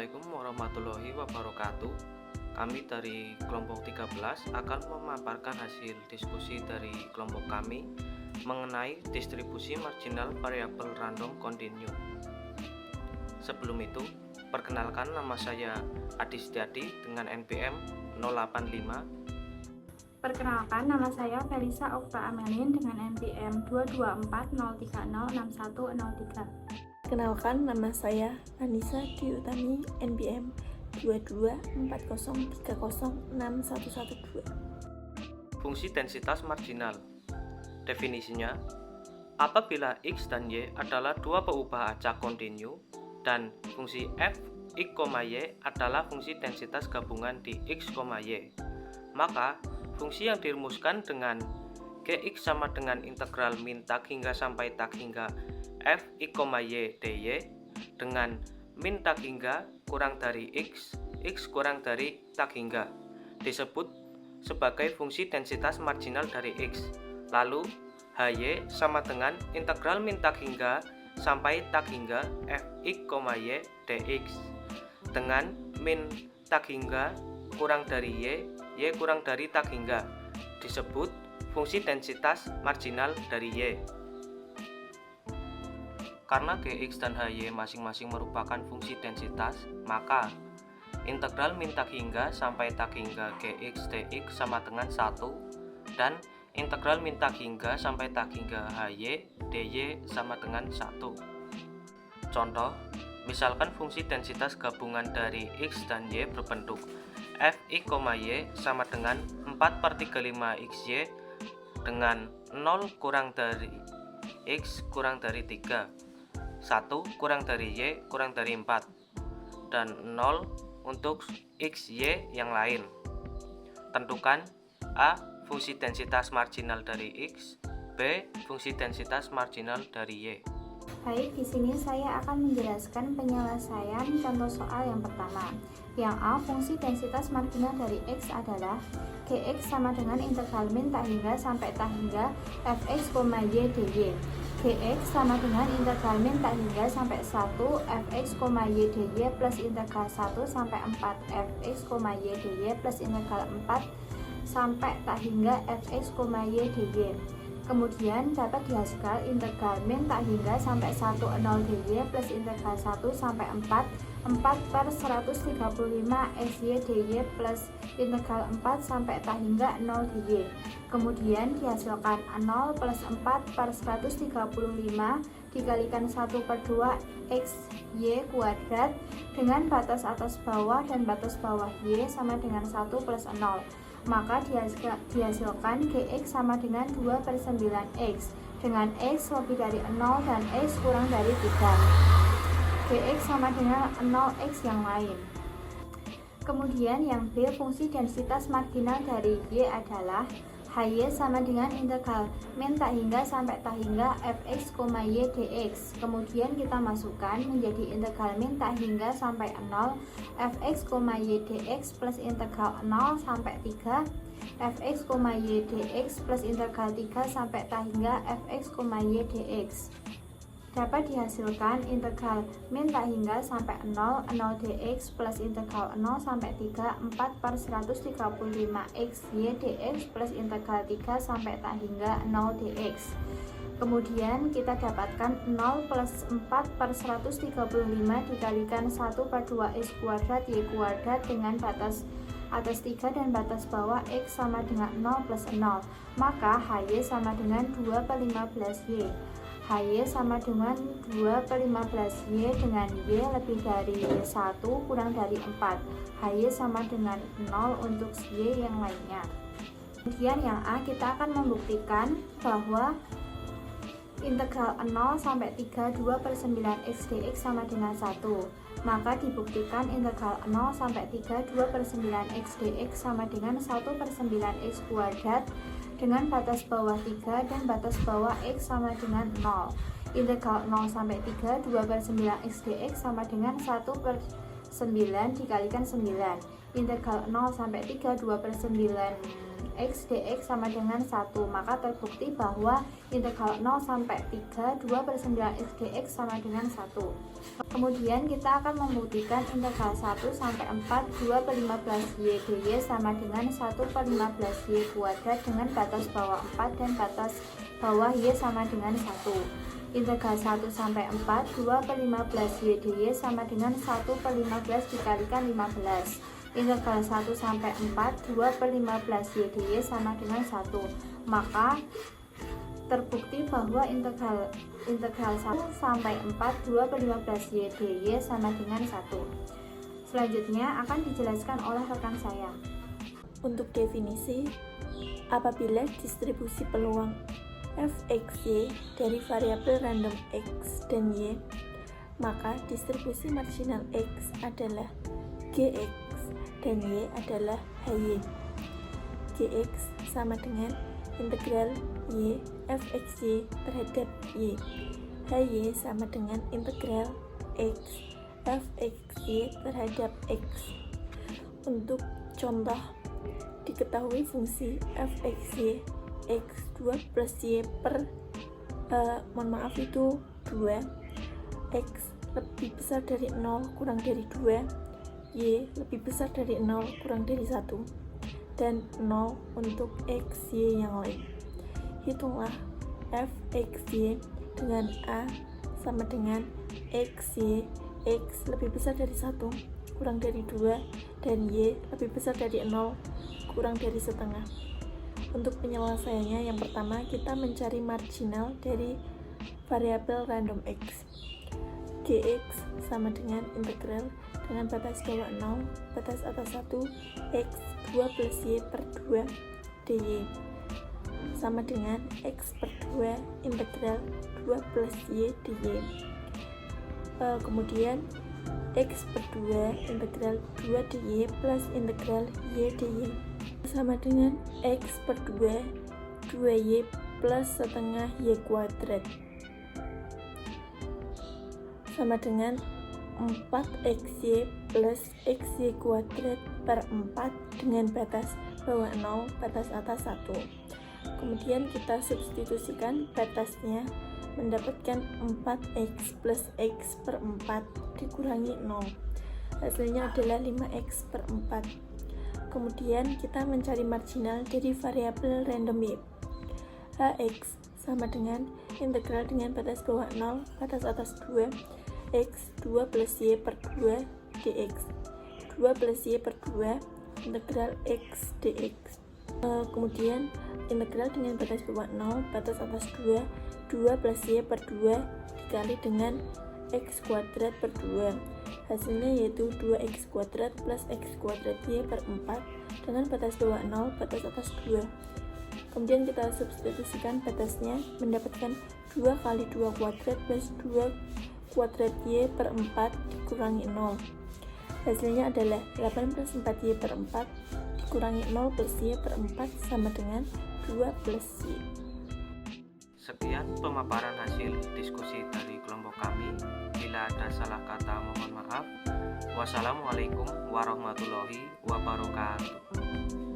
Assalamualaikum warahmatullahi wabarakatuh. Kami dari kelompok 13 akan memaparkan hasil diskusi dari kelompok kami mengenai distribusi marginal variabel random continue. Sebelum itu, perkenalkan, nama saya Adi Setiadi dengan NPM 085. Perkenalkan, nama saya Felisa Okta Amelin dengan NPM 22403061003. Perkenalkan, nama saya Anissa Dwi Utami, NPM 22403061112. Fungsi densitas marginal. Definisinya, apabila X dan Y adalah dua peubah acak kontinu dan fungsi f x, y adalah fungsi densitas gabungan di x, y, maka fungsi yang dirumuskan dengan Gx sama dengan integral min tak hingga sampai tak hingga f x, y dy dengan min tak hingga kurang dari x kurang dari tak hingga disebut sebagai fungsi densitas marginal dari x. Lalu hy sama dengan integral min tak hingga sampai tak hingga f x, y dx dengan min tak hingga kurang dari y kurang dari tak hingga disebut fungsi densitas marginal dari y. Karena Gx dan Hy masing-masing merupakan fungsi densitas, maka integral min tak hingga sampai tak hingga Gx dx sama dengan 1 dan integral min tak hingga sampai tak hingga Hy dy sama dengan 1. Contoh, misalkan fungsi densitas gabungan dari x dan y berbentuk f x, y sama dengan 4/35 xy dengan 0 kurang dari x kurang dari 3, 1 kurang dari y kurang dari 4, dan 0 untuk x, y yang lain. Tentukan A. Fungsi densitas marginal dari x, B. Fungsi densitas marginal dari y. Baik, di sini saya akan menjelaskan penyelesaian contoh soal yang pertama. Yang A, fungsi densitas marginal dari x adalah Gx sama dengan integral min tak hingga sampai tak hingga fx, y dy. Gx sama dengan integral min tak hingga sampai 1 fx, y dy plus integral 1 sampai 4 fx, y dy plus integral 4 sampai tak hingga fx, y dy. Kemudian dapat dihasilkan integral min tak hingga sampai 10 dy plus integral 1 sampai 4/135 xy dy plus integral 4 sampai tak hingga 0 dy. Kemudian dihasilkan 0 plus 4/135 dikalikan 1/2 xy kuadrat dengan batas atas bawah dan batas bawah y sama dengan 1 plus 0. Maka dihasilkan Gx sama dengan 2/9x dengan x lebih dari 0 dan x kurang dari 3. Gx sama dengan 0x yang lain. Kemudian yang B, fungsi densitas marginal dari y adalah Hy sama dengan integral min tak hingga sampai tak hingga fx, y dx. Kemudian kita masukkan menjadi integral min tak hingga sampai 0 fx, y dx plus integral 0 sampai 3 fx, y dx plus integral 3 sampai tak hingga fx, y dx. Dapat dihasilkan integral min tak hingga sampai 0 dx plus integral 0 sampai 3 4/135 xy dx plus integral 3 sampai tak hingga 0 dx. Kemudian kita dapatkan 0 plus 4/135 dikalikan 1/2 x kuadrat y kuadrat dengan batas atas 3 dan batas bawah x sama dengan 0 plus 0. Maka Hy sama dengan 2/15y. Hy sama dengan 2/15y dengan y lebih dari 1 kurang dari 4. Hy sama dengan 0 untuk y yang lainnya. Kemudian yang A, kita akan membuktikan bahwa integral 0 sampai 3 2/9 x dx sama dengan 1. Maka dibuktikan integral 0 sampai 3 2/9 x dx sama dengan 1/9 x kuadrat dengan batas bawah 3 dan batas bawah x sama dengan 0. Integral 0 sampai 3 2/9 x dx sama dengan 1/9 dikalikan 9. Integral 0 sampai 3 2/9 X dx sama dengan 1. Maka terbukti bahwa integral 0 sampai 3 2/9 X dx sama dengan 1. Kemudian kita akan membuktikan integral 1 sampai 4 2/15y dy sama dengan 1/15y kuadrat dengan batas bawah 4 dan batas bawah y sama dengan 1. Integral 1 sampai 4 2/15y dy sama dengan 1/15 dikalikan 15. Integral 1 sampai 4 2/15y dy sama dengan 1. Maka terbukti bahwa integral 1 sampai 4 2/15y dy sama dengan 1. Selanjutnya akan dijelaskan oleh rekan saya. Untuk definisi, apabila distribusi peluang fxy dari variabel random x dan y, maka distribusi marginal x adalah gx dan y adalah hy. Gx sama dengan integral y fxy terhadap y. Hy sama dengan integral x fxy terhadap x. Untuk contoh, diketahui fungsi fxy x2 plus y per 2, x lebih besar dari 0 kurang dari 2, y lebih besar dari 0 kurang dari 1, dan 0 untuk x, y yang lain. Hitunglah fxy dengan a sama dengan x, y, x lebih besar dari 1 kurang dari 2, dan y lebih besar dari 0 kurang dari setengah. Untuk penyelesaiannya, yang pertama kita mencari marginal dari variabel random x. Gx sama dengan integral dengan batas bawah 0, batas atas 1, x2 plus y per 2 dy sama dengan x per 2 integral 2 plus y dy. Kemudian x per 2 integral 2 dy plus integral y dy sama dengan x per 2 2y plus setengah y kuadrat sama dengan 4xy plus xy kuadrat per 4 dengan batas bawah 0, batas atas 1. Kemudian kita substitusikan batasnya, mendapatkan 4x plus x per 4 dikurangi 0. Hasilnya adalah 5x per 4. Kemudian kita mencari marginal dari variabel random y. Hx sama dengan integral dengan batas bawah 0, batas atas 2, x 2 plus y per 2 dx. 2 plus y per 2 integral x dx. Kemudian integral dengan batas bawah 0, batas atas 2, 2 plus y per 2 dikali dengan x kuadrat per 2. Hasilnya yaitu 2x kuadrat plus x kuadrat y per 4 dengan batas bawah 0, batas atas 2. Kemudian kita substitusikan batasnya, mendapatkan 2 kali 2 kuadrat plus 2 kuadrat y per 4 dikurangi 0. Hasilnya adalah 8 plus 4y per 4 dikurangi 0 plus y per 4 sama dengan 2 plus y. Sekian pemaparan hasil diskusi dari kelompok kami. Bila ada salah kata mohon maaf. Wassalamualaikum warahmatullahi wabarakatuh.